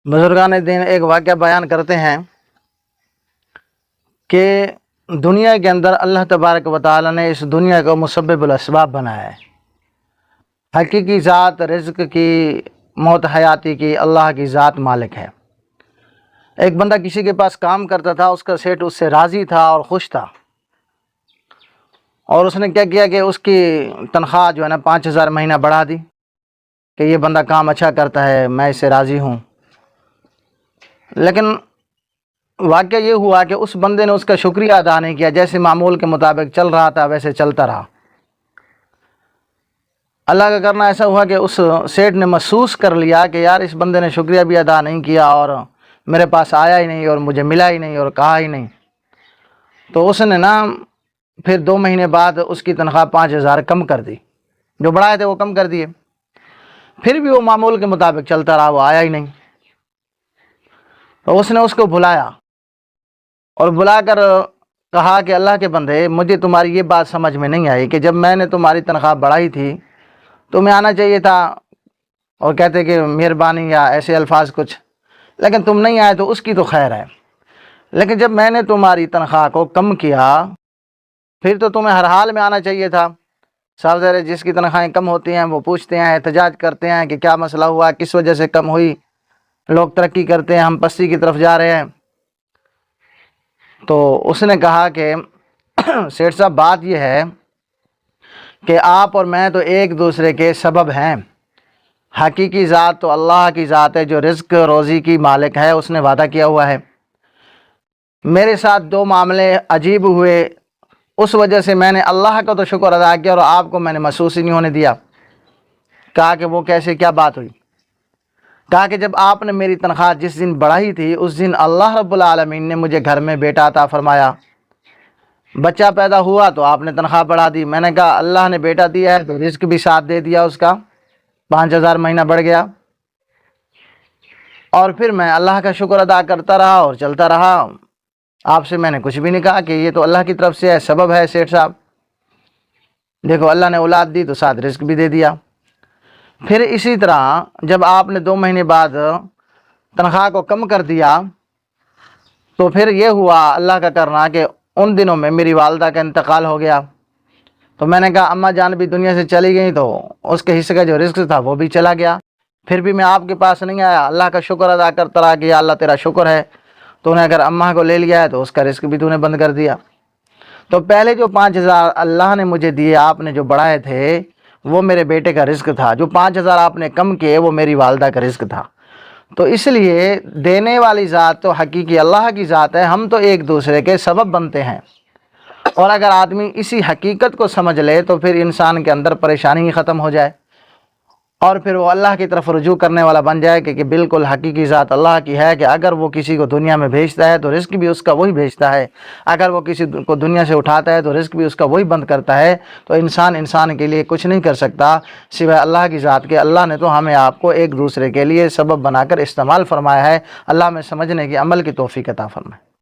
بزرگان دین ایک واقعہ بیان کرتے ہیں کہ دنیا کے اندر اللہ تبارک و تعالی نے اس دنیا کو مسبب الاسباب بنایا ہے۔ حقیقی ذات رزق کی، موت حیاتی کی اللہ کی ذات مالک ہے۔ ایک بندہ کسی کے پاس کام کرتا تھا، اس کا سیٹ اس سے راضی تھا اور خوش تھا، اور اس نے کیا کیا کہ اس کی تنخواہ جو ہے نا 5,000 مہینہ بڑھا دی کہ یہ بندہ کام اچھا کرتا ہے، میں اس سے راضی ہوں۔ لیکن واقعہ یہ ہوا کہ اس بندے نے اس کا شکریہ ادا نہیں کیا، جیسے معمول کے مطابق چل رہا تھا ویسے چلتا رہا۔ اللہ کا کرنا ایسا ہوا کہ اس سیٹ نے محسوس کر لیا کہ یار اس بندے نے شکریہ بھی ادا نہیں کیا اور میرے پاس آیا ہی نہیں اور مجھے ملا ہی نہیں اور کہا ہی نہیں۔ تو اس نے پھر 2 مہینے بعد اس کی تنخواہ 5,000 کم کر دی، جو بڑھائے تھے وہ کم کر دیے۔ پھر بھی وہ معمول کے مطابق چلتا رہا، وہ آیا ہی نہیں۔ تو اس نے اس کو بلایا اور بلا کر کہا کہ اللہ کے بندے، مجھے تمہاری یہ بات سمجھ میں نہیں آئی کہ جب میں نے تمہاری تنخواہ بڑھائی تھی تمہیں آنا چاہیے تھا اور کہتے کہ مہربانی یا ایسے الفاظ کچھ، لیکن تم نہیں آئے تو اس کی تو خیر ہے، لیکن جب میں نے تمہاری تنخواہ کو کم کیا پھر تو تمہیں ہر حال میں آنا چاہیے تھا۔ صاحب ظاہر جس کی تنخواہیں کم ہوتی ہیں وہ پوچھتے ہیں، احتجاج کرتے ہیں کہ کیا مسئلہ ہوا، کس وجہ سے کم ہوئی، لوگ ترقی کرتے ہیں، ہم پستی کی طرف جا رہے ہیں۔ تو اس نے کہا کہ سیٹھ صاحب بات یہ ہے کہ آپ اور میں تو ایک دوسرے کے سبب ہیں، حقیقی ذات تو اللہ کی ذات ہے جو رزق روزی کی مالک ہے، اس نے وعدہ کیا ہوا ہے۔ میرے ساتھ 2 معاملے عجیب ہوئے، اس وجہ سے میں نے اللہ کا تو شکر ادا کیا اور آپ کو میں نے محسوس ہی نہیں ہونے دیا۔ کہا کہ وہ کیسے، کیا بات ہوئی؟ کہا کہ جب آپ نے میری تنخواہ جس دن بڑھائی تھی اس دن اللہ رب العالمین نے مجھے گھر میں بیٹا عطا فرمایا، بچہ پیدا ہوا تو آپ نے تنخواہ بڑھا دی۔ میں نے کہا اللہ نے بیٹا دیا ہے تو رزق بھی ساتھ دے دیا، اس کا 5,000 مہینہ بڑھ گیا، اور پھر میں اللہ کا شکر ادا کرتا رہا اور چلتا رہا۔ آپ سے میں نے کچھ بھی نہیں کہا کہ یہ تو اللہ کی طرف سے ہے، سبب ہے سیٹھ صاحب۔ دیکھو اللہ نے اولاد دی تو ساتھ رزق بھی دے دیا۔ پھر اسی طرح جب آپ نے 2 مہینے بعد تنخواہ کو کم کر دیا تو پھر یہ ہوا اللہ کا کرنا کہ ان دنوں میں میری والدہ کا انتقال ہو گیا۔ تو میں نے کہا اماں جان بھی دنیا سے چلی گئی تو اس کے حصے کا جو رزق تھا وہ بھی چلا گیا۔ پھر بھی میں آپ کے پاس نہیں آیا، اللہ کا شکر ادا کرتا رہا کہ یا اللہ تیرا شکر ہے، تو نے اگر اماں کو لے لیا ہے تو اس کا رزق بھی تو نے بند کر دیا۔ تو پہلے جو 5,000 اللہ نے مجھے دیے، آپ نے جو بڑھائے تھے وہ میرے بیٹے کا رزق تھا، جو 5,000 آپ نے کم کیے وہ میری والدہ کا رزق تھا۔ تو اس لیے دینے والی ذات تو حقیقی اللہ کی ذات ہے، ہم تو ایک دوسرے کے سبب بنتے ہیں۔ اور اگر آدمی اسی حقیقت کو سمجھ لے تو پھر انسان کے اندر پریشانی ہی ختم ہو جائے اور پھر وہ اللہ کی طرف رجوع کرنے والا بن جائے کہ بالکل حقیقی ذات اللہ کی ہے کہ اگر وہ کسی کو دنیا میں بھیجتا ہے تو رزق بھی اس کا وہی بھیجتا ہے، اگر وہ کسی کو دنیا سے اٹھاتا ہے تو رزق بھی اس کا وہی بند کرتا ہے۔ تو انسان کے لیے کچھ نہیں کر سکتا سوائے اللہ کی ذات کے۔ اللہ نے تو ہمیں آپ کو ایک دوسرے کے لیے سبب بنا کر استعمال فرمایا ہے۔ اللہ میں سمجھنے کی عمل کی توفیق عطا فرمائے۔